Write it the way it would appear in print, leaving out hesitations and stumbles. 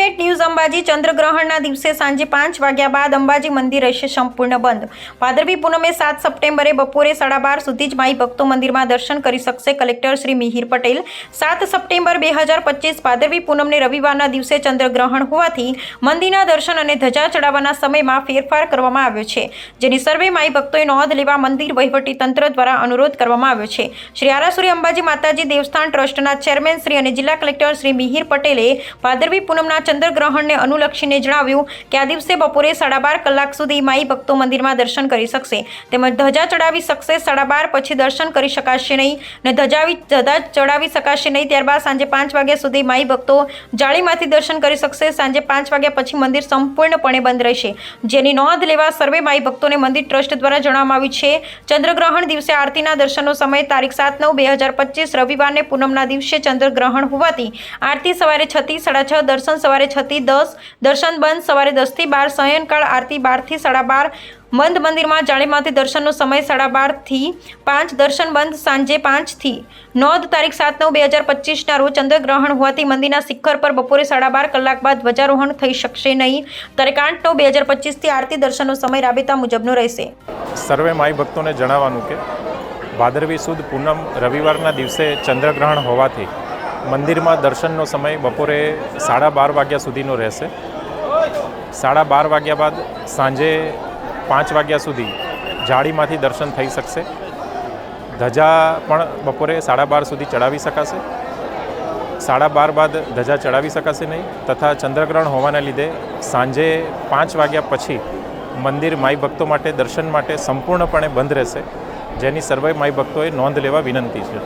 Net news Ambaji ચંદ્રગ્રહણના દિવસે સાંજે 5 વાગ્યા બાદ અંબાજી મંદિર રહેશે સંપૂર્ણ બંધ। ભાદરવી પૂનમે 7 સપ્ટેમ્બરે બપોરે 12:30 સુધી જ માઈ ભક્તો મંદિરમાં દર્શન કરી શકશે। કલેક્ટર શ્રી મિહિર પટેલ। 7 સપ્ટેમ્બર 2025 ભાદરવી પૂનમને રવિવારના દિવસે ચંદ્રગ્રહણ હોવાથી મંદિરના દર્શન અને ધજા ચડાવવાના સમયમાં ફેરફાર કરવામાં આવ્યો છે, જેની સર્વે માઈ ભક્તોએ નોંધ લેવા મંદિર વહીવટી તંત્ર દ્વારા અનુરોધ કરવામાં આવ્યો છે। શ્રી આરાસુરી અંબાજી માતાજી દેવસ્થાન ટ્રસ્ટના ચેરમેન શ્રી અને જિલ્લા કલેક્ટર શ્રી મિહિર પટેલે ભાદરવી પૂનમના ચંદ્રગ્રહણને અનુલક્ષીને જણાવ્યું કે આ દિવસે બપોરે 12:30 કલાક સુધી માઈ ભક્તો મંદિરમાં દર્શન કરી શકશે, તેમજ ધજા ચડાવી શકશે। 12:30 પછી દર્શન કરી શકાશે નહીં અને ધજા ચડાવી શકાશે નહીં। ત્યારબાદ સાંજે 5 વાગ્યા સુધી માઈ ભક્તો જાળીમાંથી દર્શન કરી શકશે। સાંજે 5 વાગ્યા પછી મંદિર સંપૂર્ણપણે બંધ રહેશે, જેની નોંધ લેવા સર્વે માઈ ભક્તોને મંદિર ટ્રસ્ટ દ્વારા જણાવવામાં આવ્યું છે। ચંદ્રગ્રહણ દિવસે આરતીના દર્શનનો સમય તારીખ 7/9/2025 રવિવારને પૂનમના દિવસે ચંદ્રગ્રહણ હોવાથી આરતી સવારે 6 થી 6:30, દર્શન સવારે 6 થી 10, દર્શન બંધ સવારે 10 થી 12, સાયંકાળ આરતી 12 થી 12:30, બંધ મંદિરમાં જાળીમાંથી દર્શનનો સમય 12:30 થી 5, દર્શન બંધ સાંજે 5 થી 9। તારીખ 7/9/2025ના રોજ ચંદ્રગ્રહણ હોવાથી મંદિરના શિખર પર બપોરે 12:30 કલાક બાદ ધ્વજારોહણ થઈ શકશે નહીં। તારીખ 8/9/2025 થી આરતી દર્શનનો સમય રાબેતા મુજબનો રહેશે। સર્વે માઈ ભક્તોને જણાવવાનું કે ભાદરવી સુદ પૂનમ રવિવારના દિવસે ચંદ્રગ્રહણ હોવાથી મંદિરમાં દર્શનનો સમય બપોરે 12:30 વાગ્યા સુધીનો રહેશે। 12:30 વાગ્યા બાદ સાંજે 5 વાગ્યા સુધી જાળીમાંથી દર્શન થઈ શકશે। ધજા પણ બપોરે 12:30 સુધી ચડાવી શકાશે। 12:30 બાદ ધજા ચડાવી શકાશે નહીં તથા ચંદ્રગ્રહણ હોવાના લીધે સાંજે 5 વાગ્યા પછી મંદિર માઈ ભક્તો માટે દર્શન માટે સંપૂર્ણપણે બંધ રહેશે, જેની સર્વે માઈ ભક્તોએ નોંધ લેવા વિનંતી છે।